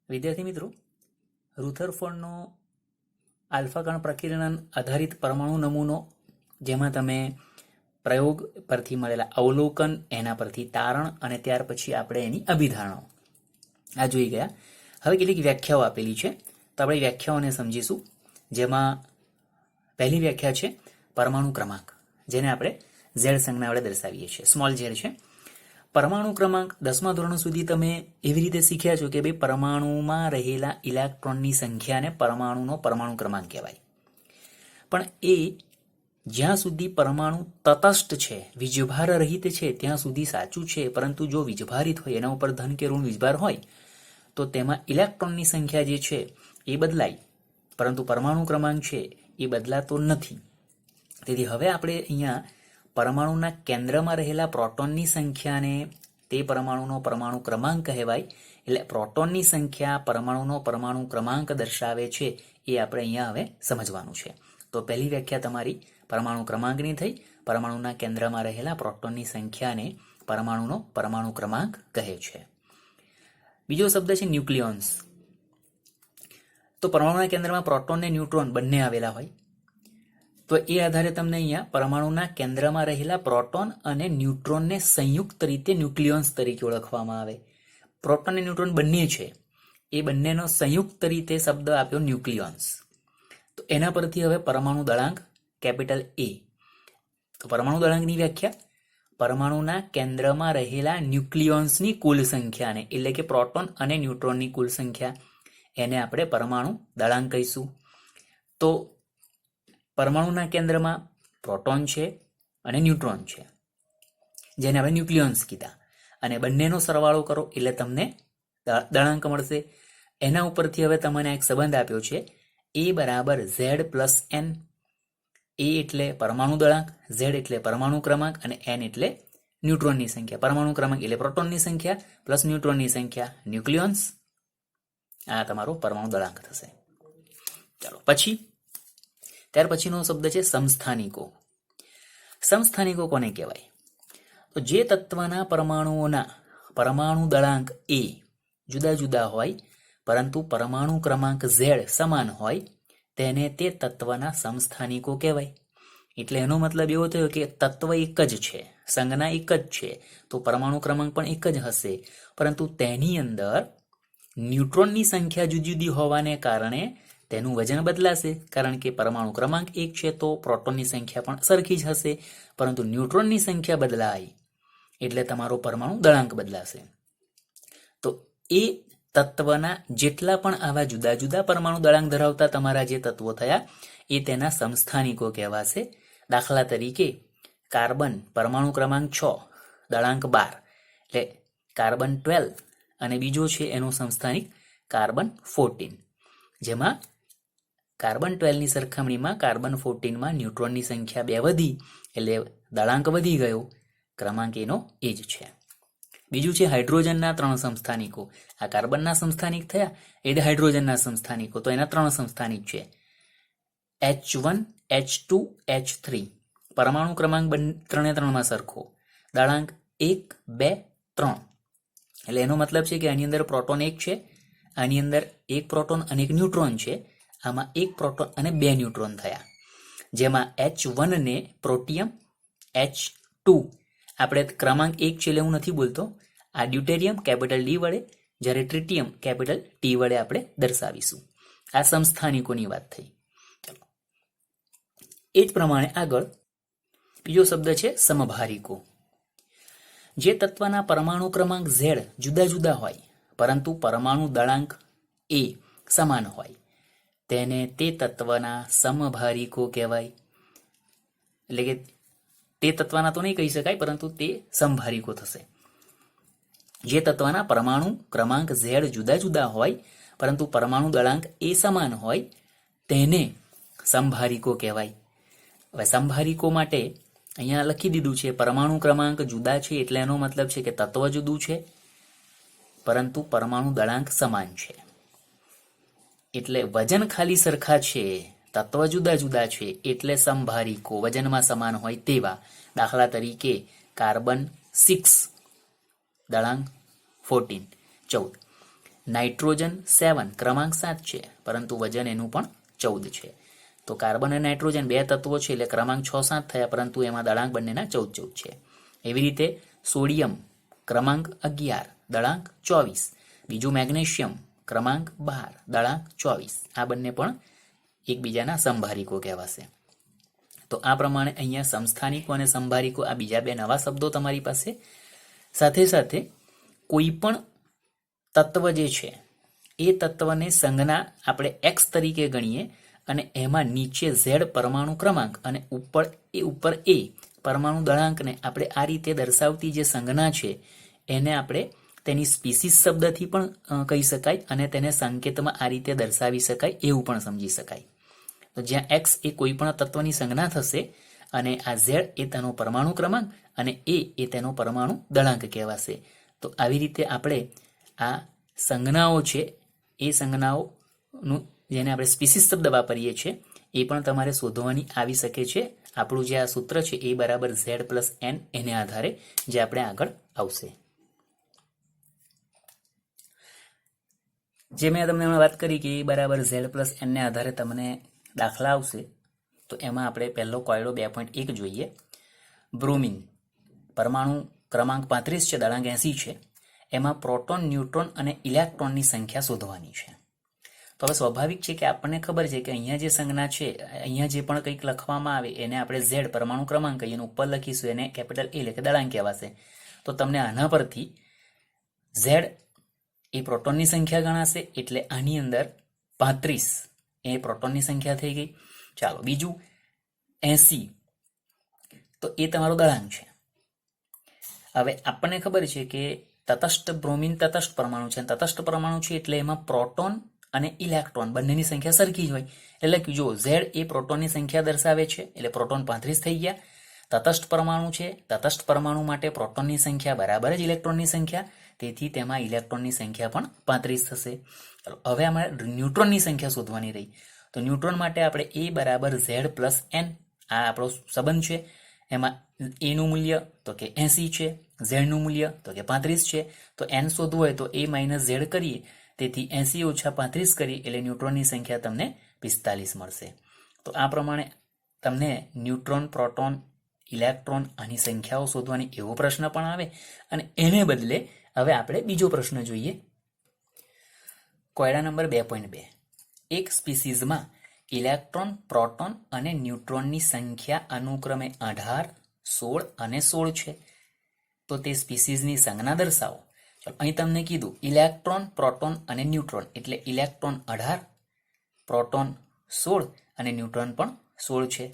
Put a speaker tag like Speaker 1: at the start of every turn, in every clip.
Speaker 1: વિદ્યાર્થી મિત્રો, રુથરફોર્ડનો આલ્ફા કણ પ્રકીર્ણન આધારિત પરમાણુ નમૂનો, જેમાં તમે પ્રયોગ પરથી મળેલા અવલોકન, એના પરથી તારણ અને ત્યાર પછી આપણે એની અભિધારણો આ જોઈ ગયા. હવે કેટલીક વ્યાખ્યાઓ આપેલી છે, તો આપણે વ્યાખ્યાઓને સમજીશું. જેમાં પહેલી વ્યાખ્યા છે પરમાણુ ક્રમાંક, જેને આપણે ઝેડ સંજ્ઞા વડે દર્શાવીએ છીએ. સ્મોલ ઝેડ છે પરમાણુ ક્રમાંક. 10મા ધોરણ સુધી તમે એવી રીતે શીખ્યા છો કે ભાઈ પરમાણુમાં રહેલા ઇલેક્ટ્રોનની સંખ્યાને પરમાણુનો પરમાણુ ક્રમાંક કહેવાય. પણ એ જ્યાં સુધી પરમાણુ તટસ્થ છે, વીજભાર રહિત છે, ત્યાં સુધી સાચું છે. પરંતુ જો વીજભારિત હોય, એના ઉપર ધન કે ઋણ વીજભાર હોય, તો તેમાં ઇલેક્ટ્રોનની સંખ્યા જે છે એ બદલાય, પરંતુ પરમાણુ ક્રમાંક છે એ બદલાતો નથી. તેથી હવે આપણે અહીંયા પરમાણુના કેન્દ્રમાં રહેલા પ્રોટોનની સંખ્યાને તે પરમાણુનો પરમાણુ ક્રમાંક કહેવાય. એટલે પ્રોટોનની સંખ્યા પરમાણુનો પરમાણુ ક્રમાંક દર્શાવે છે, એ આપણે અહીંયા હવે સમજવાનું છે. તો પહેલી વ્યાખ્યા તમારી પરમાણુ ક્રમાંકની થઈ. પરમાણુના કેન્દ્રમાં રહેલા પ્રોટોનની સંખ્યાને પરમાણુનો પરમાણુ ક્રમાંક કહે છે. બીજો શબ્દ છે ન્યુક્લિયોન્સ. તો પરમાણુના કેન્દ્રમાં પ્રોટોન ને ન્યુટ્રોન બંને આવેલા હોય, તો એ આધારે તમને અહીંયા પરમાણુના કેન્દ્રમાં રહેલા પ્રોટોન અને ન્યુટ્રોનને સંયુક્ત રીતે ન્યુક્લિયોન્સ તરીકે ઓળખવામાં આવે. પ્રોટોન અને ન્યુટ્રોન બંને છે, એ બંનેનો સંયુક્ત રીતે શબ્દ આપ્યો ન્યુક્લિયોન્સ. તો એના પરથી હવે પરમાણુ દળાંક કેપિટલ A. તો પરમાણુ દળાંકની વ્યાખ્યા: પરમાણુના કેન્દ્રમાં રહેલા ન્યુક્લિયોન્સની કુલ સંખ્યાને, એટલે કે પ્રોટોન અને ન્યુટ્રોનની કુલ સંખ્યા, એને આપણે પરમાણુ દળાંક કહીશું. તો પરમાણુના કેન્દ્રમાં પ્રોટોન છે અને ન્યુટ્રોન છે, જેને આપણે ન્યુક્લિયોન્સ કીધા, અને બંનેનો સરવાળો કરો એટલે તમને દળાંક મળશે. એના ઉપરથી હવે તમને એક સંબંધ આપ્યો છે, A બરાબર Z+N. A એટલે પરમાણુ દળાંક, Z એટલે પરમાણુ ક્રમાંક અને N એટલે ન્યુટ્રોનની સંખ્યા. પરમાણુ ક્રમાંક એટલે પ્રોટોનની સંખ્યા પ્લસ ન્યુટ્રોનની સંખ્યા, ન્યુક્લિયોન્સ. આ તમારો પરમાણુ દળાંક થશે. ચાલો ત્યાર પછીનો શબ્દ છે સમસ્થાનિકો. સમસ્થાનિકો કોને કહેવાય? તો જે તત્વના પરમાણુઓના પરમાણુ દળાંક A જુદા જુદા હોય, પરંતુ પરમાણુ ક્રમાંક Z સમાન હોય, તેને તે તત્વના સમસ્થાનિકો કહેવાય. એટલે એનો મતલબ એવો થયો કે તત્વ એક જ છે, સંજ્ઞા એક જ છે, તો પરમાણુ ક્રમાંક પણ એક જ હશે, પરંતુ તેની અંદર ન્યુટ્રોનની સંખ્યા જુદી જુદી હોવાને કારણે તેનું વજન બદલાશે. કારણ કે પરમાણુ ક્રમાંક એક છે, તો પ્રોટોનની સંખ્યા પણ સરખી જ હશે, પરંતુ ન્યુટ્રોનની સંખ્યા બદલાય એટલે તમારો પરમાણુ દળાંક બદલાશે. તો એ તત્વના જેટલા પણ આવા જુદા જુદા પરમાણુ દળાંક ધરાવતા તમારા જે તત્વો થયા, એ તેના સમસ્થાનિકો કહેવાશે. દાખલા તરીકે કાર્બન પરમાણુ ક્રમાંક 6, દળાંક 12, એટલે કાર્બન 12, અને બીજો છે એનો સમસ્થાનિક કાર્બન 14, જેમાં કાર્બન 12 ની સરખામણીમાં કાર્બન 14માં ન્યુટ્રોનની સંખ્યા 2 વધી, એટલે દળાંક વધી ગયો. ક્રમાંક એનો એ જ છે. બીજું છે હાઇડ્રોજનના 3 સમસ્થાનિકો. આ કાર્બનના સમસ્થાનિક થયા, એટલે હાઇડ્રોજનના સમસ્થાનિકો, તો એના 3 સમસ્થાનિક છે, H1, H2, H3. પરમાણુ ક્રમાંક ત્રણે ત્રણમાં સરખો, દળાંક 1, 2, 3. એટલે એનો મતલબ છે કે આની અંદર પ્રોટોન 1 છે, આની અંદર 1 પ્રોટોન અને 1 ન્યુટ્રોન છે, આમાં 1 પ્રોટોન અને 2 ન્યુટ્રોન થયા. જેમાં H1 ને પ્રોટિયમ, H2 આપણે ક્રમાંક 1 છે એટલે હું નથી બોલતો, આ ડ્યુટેરિયમ કેપિટલ D વડે, જ્યારે ટ્રિટિયમ કેપિટલ T વડે આપણે દર્શાવીશું. આ સમસ્થાનિકોની વાત થઈ. ચલો, એ જ પ્રમાણે આગળ બીજો શબ્દ છે સમભારિકો. જે તત્વના પરમાણુ ક્રમાંક Z જુદા જુદા હોય, પરંતુ પરમાણુ દળાંક A સમાન હોય, તેને તે તત્વના સમભારિકો કહેવાય. એટલે કે તે તત્વના તો નહીં કહી શકાય, પરંતુ તે સમભારિકો થશે. જે તત્વના પરમાણુ ક્રમાંક Z જુદા જુદા હોય, પરંતુ પરમાણુ દળાંક A સમાન હોય, તેને સમભારિકો કહેવાય. હવે સમભારિકો માટે અહીંયા લખી દીધું છે, પરમાણુ ક્રમાંક જુદા છે એટલે એનો મતલબ છે કે તત્વ જુદું છે, પરંતુ પરમાણુ દળાંક સમાન છે. એટલે વજન ખાલી સરખા છે, તત્વ જુદા જુદા છે, એટલે સમભારિકો વજનમાં સમાન હોય તેવા. દાખલા તરીકે કાર્બન 6, દળાંક 14, નાઇટ્રોજન 7 ક્રમાંક 7 છે, પરંતુ વજન એનું પણ 14 છે. તો કાર્બન અને નાઇટ્રોજન 2 તત્વો છે એટલે ક્રમાંક 6-7 થયા, પરંતુ એમાં દળાંક બંનેના 14-14 છે. એવી રીતે સોડિયમ ક્રમાંક 11 દળાંક 24, બીજું મેગ્નેશિયમ ક્રમાંક 12 દળાંક 24. આ બંને પણ એકબીજાના સમભારિકો કહેવાશે. તો આ પ્રમાણે અહીંયા સમસ્થાનિકો અને સમભારિકો આ બીજા બે નવા શબ્દો તમારી પાસે. સાથે સાથે કોઈ પણ તત્વ જે છે એ તત્વને સંજ્ઞા આપણે x તરીકે ગણીએ અને એમાં નીચે z પરમાણુ ક્રમાંક અને ઉપર a પરમાણુ દળાંકને આપણે આ રીતે દર્શાવતી જે સંજ્ઞા છે એને આપણે તેની સ્પીસીસ શબ્દથી પણ કહી શકાય અને તેને સંકેતમાં આ રીતે દર્શાવી શકાય એવું પણ સમજી શકાય. તો જ્યાં x એ કોઈ પણ તત્વની સંજ્ઞા થશે અને આ z એ તેનો પરમાણુ ક્રમાંક અને a એ તેનો પરમાણુ દળાંક કહેવાશે. તો આવી રીતે આપણે આ સંજ્ઞાઓ છે એ સંજ્ઞાઓનું જેને આપણે સ્પીસીસ શબ્દ વાપરીએ છીએ એ પણ તમારે શોધવાની આવી શકે છે. આપણું જે આ સૂત્ર છે a બરાબર z પ્લસ n એને આધારે જે આપણે આગળ આવશે. જે મેં તમને વાત કરી કે a બરાબર z પ્લસ n ને આધારે તમને દાખલા આવશે. તો એમાં આપણે પહેલો કોયડો 2.1 જોઈએ. બ્રોમિન પરમાણુ ક્રમાંક 35 છે, દળાંક 80 છે. એમાં પ્રોટોન, ન્યુટ્રોન અને ઇલેક્ટ્રોનની સંખ્યા શોધવાની છે. તો હવે સ્વાભાવિક છે કે આપણને ખબર છે કે અહીંયા જે સંજ્ઞા છે, અહીંયા જે પણ કંઈક લખવામાં આવે એને આપણે z પરમાણુ ક્રમાંક કહીએ અને ઉપર લખીશું એને કેપિટલ A એટલે કે દળાંક કહેવાશે. તો તમને આના પરથી z એ પ્રોટોનની સંખ્યા ગણાશે એટલે આની અંદર 35 એ પ્રોટોનની સંખ્યા થઈ ગઈ. ચાલો બીજું 80 તો એ તમારો દળાંક છે. હવે આપણને ખબર છે કે તટસ્થ બ્રોમિન તટસ્થ પરમાણુ છે, તટસ્થ પરમાણુ છે એટલે એમાં પ્રોટોન અને ઇલેક્ટ્રોન બંનેની સંખ્યા સરખી જ હોય. એટલે જો z એ પ્રોટોનની સંખ્યા દર્શાવે છે એટલે પ્રોટોન 35 થઈ ગયા. તટસ્થ પરમાણુ છે, તટસ્થ પરમાણુ માટે પ્રોટોનની સંખ્યા બરાબર જ ઇલેક્ટ્રોનની સંખ્યા, તેથી તેમાં ઇલેક્ટ્રોનની સંખ્યા પણ 35 થશે. હવે અમારે ન્યુટ્રોનની સંખ્યા શોધવાની રહી. તો ન્યુટ્રોન માટે આપણે a બરાબર z પ્લસ n આ આપણો સંબંધ છે. એમાં a નું મૂલ્ય તો કે 80 છે, z નું મૂલ્ય તો કે 35 છે. તો n શોધવું હોય તો a માઇનસ z કરીએ, તેથી 80 ઓછા 35 કરીએ એટલે ન્યુટ્રોનની સંખ્યા તમને 45 મળશે. તો આ પ્રમાણે તમને ન્યુટ્રોન, પ્રોટોન, ઇલેક્ટ્રોન આની સંખ્યાઓ શોધવાની એવો પ્રશ્ન પણ આવે. અને એને બદલે હવે આપણે બીજો પ્રશ્ન જોઈએ. કોયડા નંબર 2.2. એક સ્પીસીઝમાં ઇલેક્ટ્રોન, પ્રોટોન અને ન્યુટ્રોનની સંખ્યા અનુક્રમે 18, 16 અને 16 છે. તો તે સ્પીસીઝની સંજ્ઞા દર્શાવો. ચાલો અહીં તમને કીધું ઇલેક્ટ્રોન, પ્રોટોન અને ન્યુટ્રોન એટલે ઇલેક્ટ્રોન 18, પ્રોટોન 16 અને ન્યુટ્રોન પણ 16 છે.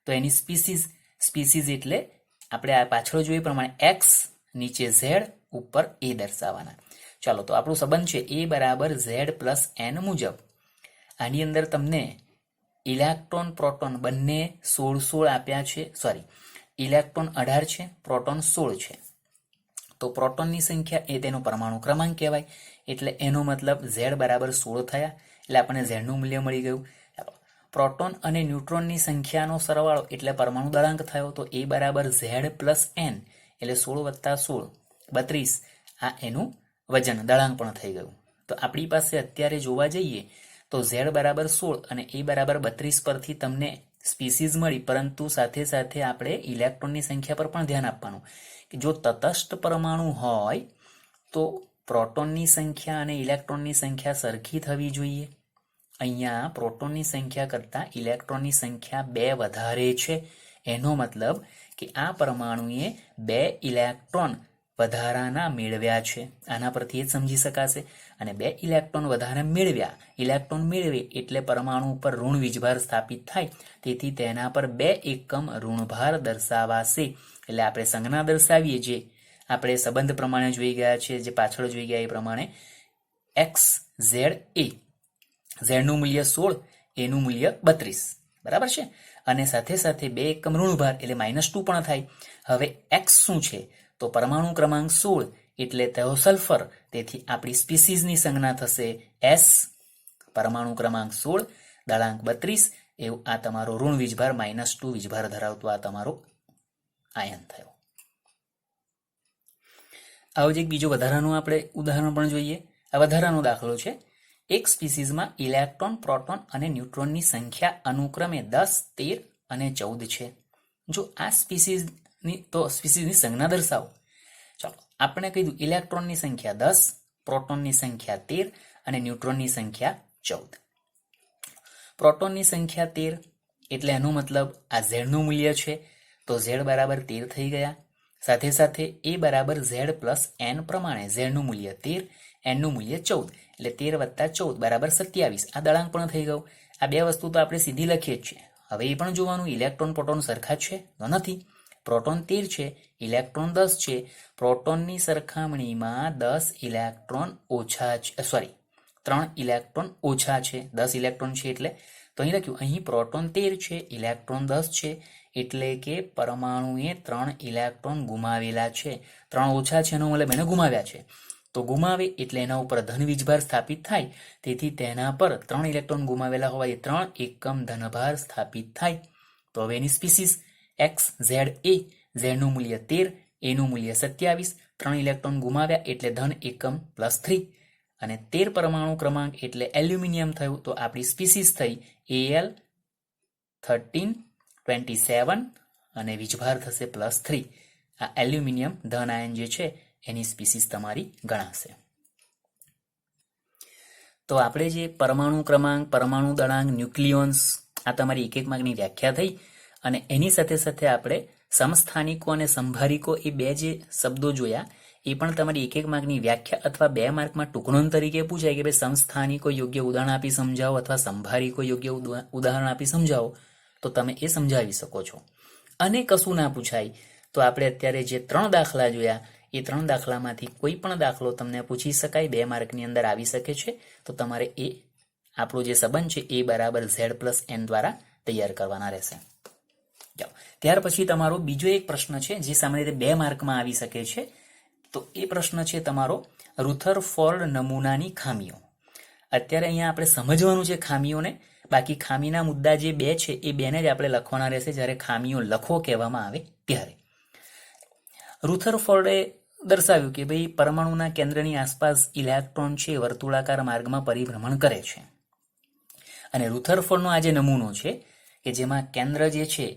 Speaker 1: તો એની સ્પીસીઝ એટલે આપણે આ પાછળ જોઈએ પ્રમાણે x નીચે z ઉપર a દર્શાવવાના. ચાલો તો આપણું સંબંધ છે a બરાબર z પ્લસ n મુજબ. આની અંદર તમને ઇલેક્ટ્રોન, પ્રોટોન બંને 16 આપ્યા છે. ઇલેક્ટ્રોન 18 છે, પ્રોટોન 16 છે. તો પ્રોટોનની સંખ્યા એ તેનો પરમાણુ ક્રમાંક કહેવાય એટલે એનો મતલબ z બરાબર 16 થયા એટલે આપણને z નું મૂલ્ય મળી ગયું. પ્રોટોન અને ન્યુટ્રોનની સંખ્યાનો સરવાળો એટલે પરમાણુ દળાંક થયો. તો a બરાબર z પ્લસ n એટલે 16 વત્તા 16 32 આ એનું વજન દળાંક પણ થઈ ગયું. તો આપણી પાસે અત્યારે જોવા જઈએ તો z બરાબર 16 અને a બરાબર 32 પરથી તમને સ્પીસીઝ મળી, પરંતુ સાથે સાથે આપણે ઇલેક્ટ્રોનની સંખ્યા પર પણ ધ્યાન આપવાનું કે જો તટસ્થ પરમાણુ હોય તો પ્રોટોનની સંખ્યા અને ઇલેક્ટ્રોનની સંખ્યા સરખી થવી જોઈએ. અહીંયા પ્રોટોનની સંખ્યા કરતાં ઇલેક્ટ્રોનની સંખ્યા 2 વધારે છે. એનો મતલબ કે આ પરમાણુએ 2 ઇલેક્ટ્રોન વધારાના મેળવ્યા છે. આના પરથી જ સમજી શકાશે. અને 2 ઇલેક્ટ્રોન વધારે મેળવ્યા, ઇલેક્ટ્રોન મેળવે એટલે પરમાણુ ઉપર ઋણ વીજભાર સ્થાપિત થાય, તેથી તેના પર 2 એકમ ઋણભાર દર્શાવાશે. એટલે આપણે સંજ્ઞા દર્શાવીએ જે આપણે સંબંધ પ્રમાણે જોઈ ગયા છે, જે પાછળ જોઈ ગયા એ પ્રમાણે x z a, z નું મૂલ્ય 16, a નું મૂલ્ય 32 બરાબર છે. અને સાથે સાથે 2 એકમ ઋણભાર એટલે -2 પણ થાય. હવે x શું છે તો પરમાણુ ક્રમાંક 16 એટલે તેઓ સલ્ફર, તેથી આપણી સ્પીસીઝની સંજ્ઞા થશે s પરમાણુ ક્રમાંક 16 દળાંક 32 એવું આ તમારો ઋણ વીજભાર -2 વીજભાર ધરાવતો આ તમારો આયન થયો. આવો જ એક બીજો વધારાનું આપણે ઉદાહરણ પણ જોઈએ. આ વધારાનો દાખલો છે. એક સ્પીસીઝમાં ઇલેક્ટ્રોન, પ્રોટોન અને ન્યુટ્રોનની સંખ્યા અનુક્રમે 10, 13 અને 14 છે. જો આ સ્પીસીઝની સંજ્ઞા દર્શાવો. ચાલો આપણે કીધું ઇલેક્ટ્રોનની સંખ્યા 10, પ્રોટોનની સંખ્યા 13 અને ન્યુટ્રોનની સંખ્યા 14. પ્રોટોનની સંખ્યા 13 એટલે એનો મતલબ આ ઝેડનું મૂલ્ય છે, તો ઝેડ બરાબર 13 થઈ ગયા. સાથે સાથે એ બરાબર ઝેડ પ્લસ એન પ્રમાણે ઝેડનું મૂલ્ય 13, એનનું મૂલ્ય 14, એટલે 13 વત્તા 14 બરાબર 27. આ દળાંક પણ થઈ ગયું. આ બે વસ્તુ તો આપણે સીધી લખીએ જ છીએ. હવે એ પણ જોવાનું ઇલેક્ટ્રોન પ્રોટોન સરખા છે તો નથી. પ્રોટોન 13 છે, ઇલેક્ટ્રોન 10 છે. પ્રોટોનની સરખામણીમાં 10 ઇલેક્ટ્રોન ઓછા છે, 3 ઇલેક્ટ્રોન ઓછા છે. 10 ઇલેક્ટ્રોન છે એટલે તો અહીં લખ્યું, અહીં પ્રોટોન 13 છે, ઇલેક્ટ્રોન 10 છે, એટલે કે પરમાણુએ 3 ઇલેક્ટ્રોન ગુમાવેલા છે. 3 ઓછા છે એનો મતલબ એને ગુમાવ્યા છે. તો ગુમાવે એટલે એના ઉપર ધન વીજભાર સ્થાપિત થાય. તેથી તેના પર 3 ઇલેક્ટ્રોન ગુમાવેલા હોવાથી 3 એકમ ધનભાર સ્થાપિત થાય. તો હવે એની સ્પીસીસ એક્સ ઝેડ એ, ઝેડનું મૂલ્ય 13, એનું મૂલ્ય 27, 3 ઇલેક્ટ્રોન ગુમાવ્યા એટલે ધન એકમ +3 અને 13 પરમાણુ ક્રમાંક એટલે એલ્યુમિનિયમ થયું. તો આપણી સ્પીસીસ થઈ Al 13, 27 અને વીજભાર થશે +3. આ એલ્યુમિનિયમ ધન આયન જે છે એની સ્પીસીસ તમારી ગણાશે. તો આપણે જે પરમાણુ ક્રમાંક, પરમાણુ દળાંક, ન્યુક્લિયોન્સ, આ તમારી એક માર્કની વ્યાખ્યા થઈ. અને એની સાથે સાથે આપણે સમસ્થાનિકો અને સંભારિકો એ બે જે શબ્દો જોયા એ પણ તમારી એક માર્કની વ્યાખ્યા અથવા 2 માર્કમાં ટૂંકણોન તરીકે પૂછાય કે ભાઈ સમસ્થાનિકો યોગ્ય ઉદાહરણ આપી સમજાવો અથવા સંભારિકો યોગ્ય ઉદાહરણ આપી સમજાવો, તો તમે એ સમજાવી શકો છો. અને કશું ના પૂછાય તો આપણે અત્યારે જે 3 દાખલા જોયા એ 3 દાખલામાંથી કોઈ પણ દાખલો તમને પૂછી શકાય, 2 માર્કની અંદર આવી શકે છે. તો તમારે એ આપણો જે સંબંધ છે એ બરાબર ઝેડ પ્લસ એન દ્વારા તૈયાર કરવાના રહેશે. ત્યાર પછી તમારો બીજો એક પ્રશ્ન છે જે સામાન્ય રીતે 2 માર્કમાં આવી શકે છે. તો એ પ્રશ્ન છે તમારો રુથરફોર્ડ નમૂનાની ખામીઓ. અત્યારે અહીંયા આપણે સમજવાનું છે ખામીઓને, બાકી ખામીના મુદ્દા જે 2 છે એ 2ને જ આપણે લખવાના રહેશે જ્યારે ખામીઓ લખો કહેવામાં આવે ત્યારે. રુથરફોર્ડે દર્શાવ્યું કે ભાઈ પરમાણુના કેન્દ્રની આસપાસ ઇલેક્ટ્રોન છે વર્તુળાકાર માર્ગમાં પરિભ્રમણ કરે છે. અને રુથરફોર્ડનો આ જે નમૂનો છે કે જેમાં કેન્દ્ર જે છે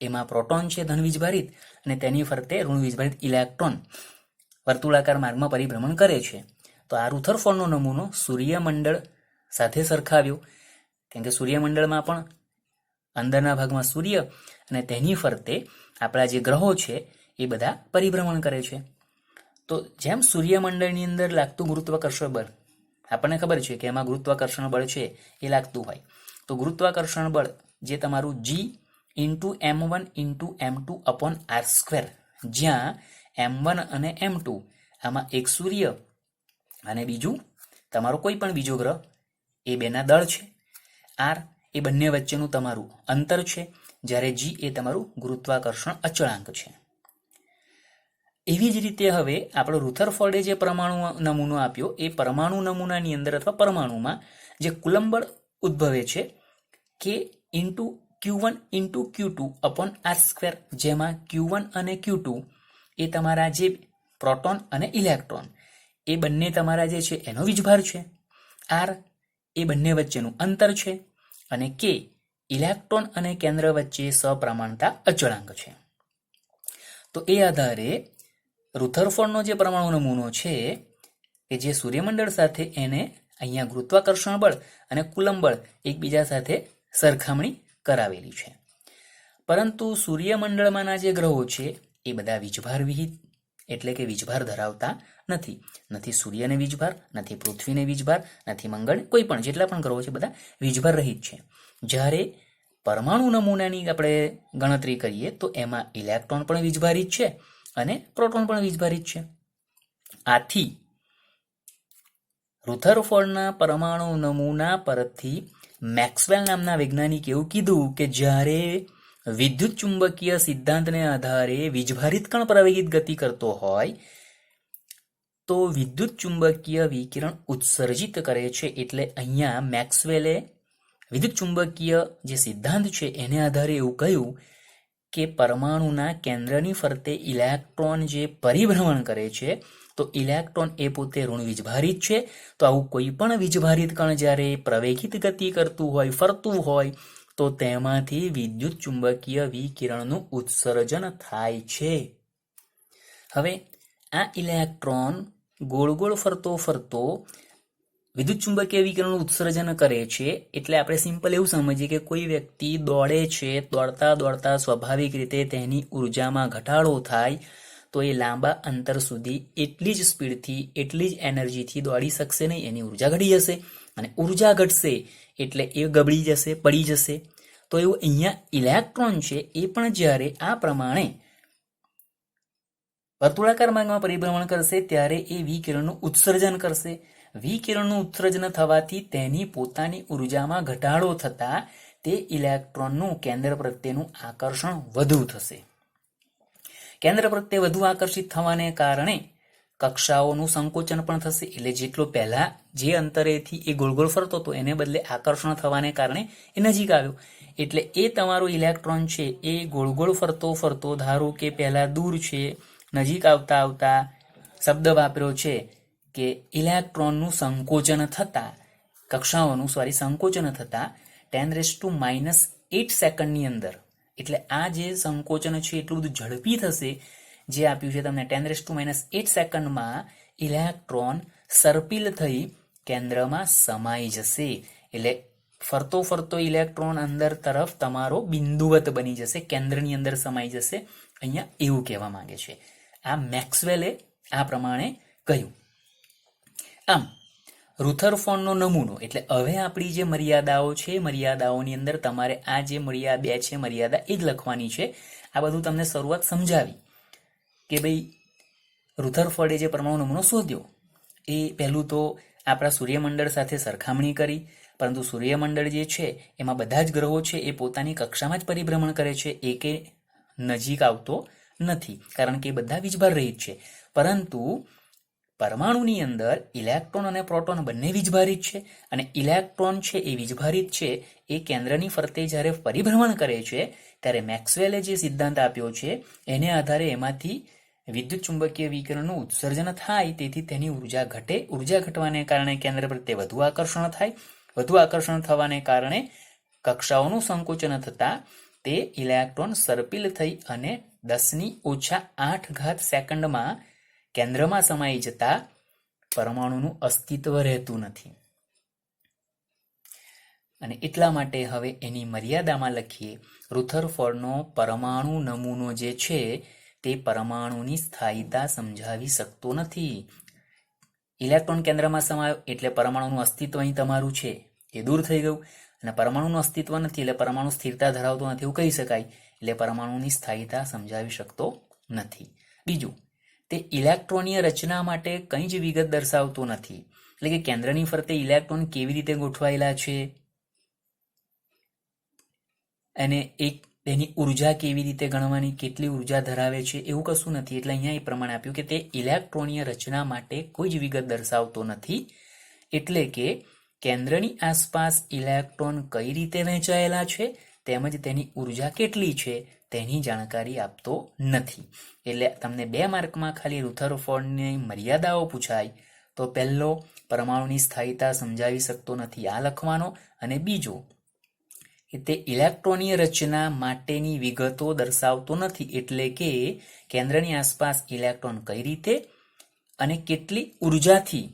Speaker 1: એમાં પ્રોટોન છે ધન વીજભારિત અને તેની ફરતે ઋણ વીજભારિત ઇલેક્ટ્રોન વર્તુળાકાર માર્ગમાં પરિભ્રમણ કરે છે. તો આ રુથરફોર્ડનો નમૂનો સૂર્યમંડળ સાથે સરખાવ્યો, કેમ કે સૂર્યમંડળમાં પણ અંદરના ભાગમાં સૂર્ય અને તેની ફરતે આપણા જે ગ્રહો છે એ બધા પરિભ્રમણ કરે છે. તો જેમ સૂર્યમંડળની અંદર લાગતું ગુરુત્વાકર્ષણ બળ, આપણને ખબર છે કે એમાં ગુરુત્વાકર્ષણ બળ છે એ લાગતું હોય, તો ગુરુત્વાકર્ષણ બળ જે તમારું G × m1 × m2/r², જ્યાં m1 અને m2 આમાં એક સૂર્ય અને બીજું તમારો કોઈ પણ બીજો ગ્રહ એ બેના દળ છે. r એ બંને વચ્ચેનું તમારું અંતર છે, જ્યારે g એ તમારું ગુરુત્વાકર્ષણ અચળાંક છે. એવી જ રીતે હવે આપણો રુથરફોર્ડે જે પરમાણુ નમૂનો આપ્યો એ પરમાણુ નમૂનાની અંદર અથવા પરમાણુમાં જે કુલંબ બળ ઉદ્ભવે છે કે Q1 × Q2/r², જેમાં Q1 અને Q2 એ તમારા જે પ્રોટોન અને ઇલેક્ટ્રોન એ બંને તમારા જે છે એનો વીજભાર છે, r એ બંને વચ્ચેનું અંતર છે અને k ઇલેક્ટ્રોન અને કેન્દ્ર વચ્ચે સપ્રમાણતા અચળાંક છે. તો એ આધારે રુથરફોર્ડનો જે પરમાણુ નમૂનો છે કે જે સૂર્યમંડળ સાથે એને અહીંયા ગુરુત્વાકર્ષણ બળ અને કુલંબ બળ એકબીજા સાથે સરખામણી કરાવેલી છે. પરંતુ સૂર્યમંડળમાંના જે ગ્રહો છે એ બધા વીજભાર વિહિત, એટલે કે વીજભાર ધરાવતા નથી. નથી સૂર્યને વીજભાર, નથી પૃથ્વીને વીજભાર, નથી મંગળ, કોઈ પણ જેટલા પણ ગ્રહો છે બધા વીજભાર રહિત છે. જ્યારે પરમાણુ નમૂનાની આપણે ગણતરી કરીએ તો એમાં ઇલેક્ટ્રોન પણ વીજભારિત છે અને પ્રોટોન પણ વીજભારિત છે. આથી રુથરફોર્ડના પરમાણુ નમૂના પરથી મેક્સવેલ નામના વૈજ્ઞાનિકે એવું કીધું કે જ્યારે વિદ્યુત ચુંબકીય સિદ્ધાંતને આધારે વીજભારિત કણ પ્રવેગિત ગતિ કરતો હોય તો વિદ્યુત ચુંબકીય વિકિરણ ઉત્સર્જિત કરે છે. એટલે અહીંયા મેક્સવેલે વિદ્યુત ચુંબકીય જે સિદ્ધાંત છે એને આધારે એવું કહ્યું કે પરમાણુના કેન્દ્રની ફરતે ઇલેક્ટ્રોન જે પરિભ્રમણ કરે છે તો ઇલેક્ટ્રોન એ પોતે ઋણ વીજભારિત છે. તો આવું કોઈ પણ વીજભારિત કણ જ્યારે પ્રવેગિત ગતિ કરતું હોય, ફરતું હોય, તો તેમાંથી વિદ્યુત ચુંબકીય વિકિરણનું ઉત્સર્જન થાય છે. હવે આ ઇલેક્ટ્રોન ગોળ ગોળ ફરતો ફરતો વિદ્યુત ચુંબકીય વિકિરણનું ઉત્સર્જન કરે છે. એટલે આપણે સિમ્પલ એવું સમજીએ કે કોઈ વ્યક્તિ દોડે છે, દોડતા દોડતા સ્વાભાવિક રીતે તેની ઉર્જામાં ઘટાડો થાય, તો એ લાંબા અંતર સુધી એટલી જ સ્પીડથી, એટલી જ એનર્જીથી દોડી શકશે નહીં. એની ઉર્જા ઘટી જશે, અને ઉર્જા ઘટશે એટલે એ ગબડી જશે, પડી જશે. તો એવું અહીંયા ઇલેક્ટ્રોન છે એ પણ જ્યારે આ પ્રમાણે વર્તુળાકાર માર્ગમાં પરિભ્રમણ કરશે ત્યારે એ વિકિરણનું ઉત્સર્જન કરશે. વિકિરણનું ઉત્સર્જન થવાથી તેની પોતાની ઉર્જામાં ઘટાડો થતા તે ઇલેક્ટ્રોનનું કેન્દ્ર પ્રત્યેનું આકર્ષણ વધુ થશે. કેન્દ્ર પ્રત્યે વધુ આકર્ષિત થવાને કારણે કક્ષાઓનું સંકોચન પણ થશે. એટલે જેટલો પહેલા જે અંતરેથી એ ગોળ ગોળ ફરતો હતો એને બદલે આકર્ષણ થવાને કારણે એ નજીક આવ્યો. એટલે એ તમારો ઇલેક્ટ્રોન છે એ ગોળ ગોળ ફરતો ફરતો, ધારો કે પહેલા દૂર છે, નજીક આવતા આવતા શબ્દ વાપર્યો છે કે ઇલેક્ટ્રોનનું સંકોચન થતા, કક્ષાઓનું સંકોચન થતા 10⁻⁸ સેકન્ડની અંદર. એટલે આ જે સંકોચન છે એટલું બધું ઝડપી થશે, જે આપ્યું છે તમને 10⁻⁸ સેકન્ડમાં ઇલેક્ટ્રોન સર્પિલ થઈ કેન્દ્રમાં સમાઈ જશે. એટલે ફરતો ફરતો ઇલેક્ટ્રોન અંદર તરફ તમારો બિંદુવત બની જશે, કેન્દ્રની અંદર સમાઈ જશે. અહીંયા એવું કહેવા માંગે છે. આ મેક્સવેલે આ પ્રમાણે કહ્યું. આમ રુથરફોર્ડનો નમૂનો એટલે હવે આપણી જે મર્યાદાઓ છે, મર્યાદાઓની અંદર તમારે આ જે મર્યાદા 2 છે મર્યાદા એ જ લખવાની છે. આ બધું તમને શરૂઆત સમજાવી કે ભાઈ રુથરફોર્ડે જે પરમાણુ નમૂનો શોધ્યો એ પહેલું તો આપણા સૂર્યમંડળ સાથે સરખામણી કરી, પરંતુ સૂર્યમંડળ જે છે એમાં બધા જ ગ્રહો છે એ પોતાની કક્ષામાં જ પરિભ્રમણ કરે છે, એકે નજીક આવતો નથી, કારણ કે એ બધા વીજભાર રહિત છે. પરંતુ પરમાણુની અંદર ઇલેક્ટ્રોન અને પ્રોટોન બંને વીજભારિત છે, અને ઇલેક્ટ્રોન છે એ વીજભારિત છે એ કેન્દ્રની ફરતે જ્યારે પરિભ્રમણ કરે છે ત્યારે મેક્સવેલે જે સિદ્ધાંત આપ્યો છે એને આધારે એમાંથી વિદ્યુત ચુંબકીય વિકિરણનું ઉત્સર્જન થાય, તેથી તેની ઉર્જા ઘટે. ઉર્જા ઘટવાને કારણે કેન્દ્ર પ્રત્યે વધુ આકર્ષણ થાય. વધુ આકર્ષણ થવાને કારણે કક્ષાઓનું સંકોચન થતા તે ઇલેક્ટ્રોન સર્પિલ થઈ અને 10⁻⁸ સેકન્ડમાં કેન્દ્રમાં સમાઈ જતા પરમાણુનું અસ્તિત્વ રહેતું નથી. અને એટલા માટે હવે એની મર્યાદામાં લખીએ, રુથરફોર્ડનો પરમાણુ નમૂનો જે છે તે પરમાણુની સ્થાયીતા સમજાવી શકતો નથી. ઇલેક્ટ્રોન કેન્દ્રમાં સમાયો એટલે પરમાણુનું અસ્તિત્વ અહીં તમારું છે એ દૂર થઈ ગયું, અને પરમાણુનું અસ્તિત્વ નથી એટલે પરમાણુ સ્થિરતા ધરાવતો નથી એવું કહી શકાય. એટલે પરમાણુની સ્થાયીતા સમજાવી શકતો નથી. બીજું, તે ઇલેક્ટ્રોનીય રચના માટે કંઈ જ વિગત દર્શાવતો નથી. એટલે કે કેન્દ્રની ફરતે ઇલેક્ટ્રોન કેવી રીતે ગોઠવાયેલા છે અને તેની ઉર્જા કેવી રીતે ગણવાની, કેટલી ઉર્જા ધરાવે છે, એવું કશું નથી. એટલે અહીંયા એ પ્રમાણે આપ્યું કે તે ઇલેક્ટ્રોનીય રચના માટે કોઈ જ વિગત દર્શાવતો નથી. એટલે કે કેન્દ્રની આસપાસ ઇલેક્ટ્રોન કઈ રીતે વહેંચાયેલા છે તેમજ તેની ઉર્જા કેટલી છે તેની જાણકારી આપતો નથી. એટલે તમને 2 માર્કમાં ખાલી રુથરફોર્ડની મર્યાદાઓ પૂછાય તો પહેલો પરમાણુની સ્થાયીતા સમજાવી શકતો નથી આ લખવાનો, અને બીજો કે તે ઇલેક્ટ્રોનીય રચના માટેની વિગતો દર્શાવતો નથી. એટલે કે કેન્દ્રની આસપાસ ઇલેક્ટ્રોન કઈ રીતે અને કેટલી ઉર્જાથી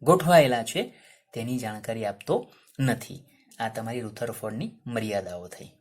Speaker 1: ગોઠવાયેલા છે તેની જાણકારી આપતો નથી. આ તમારી રુથરફોર્ડની મર્યાદાઓ થઈ.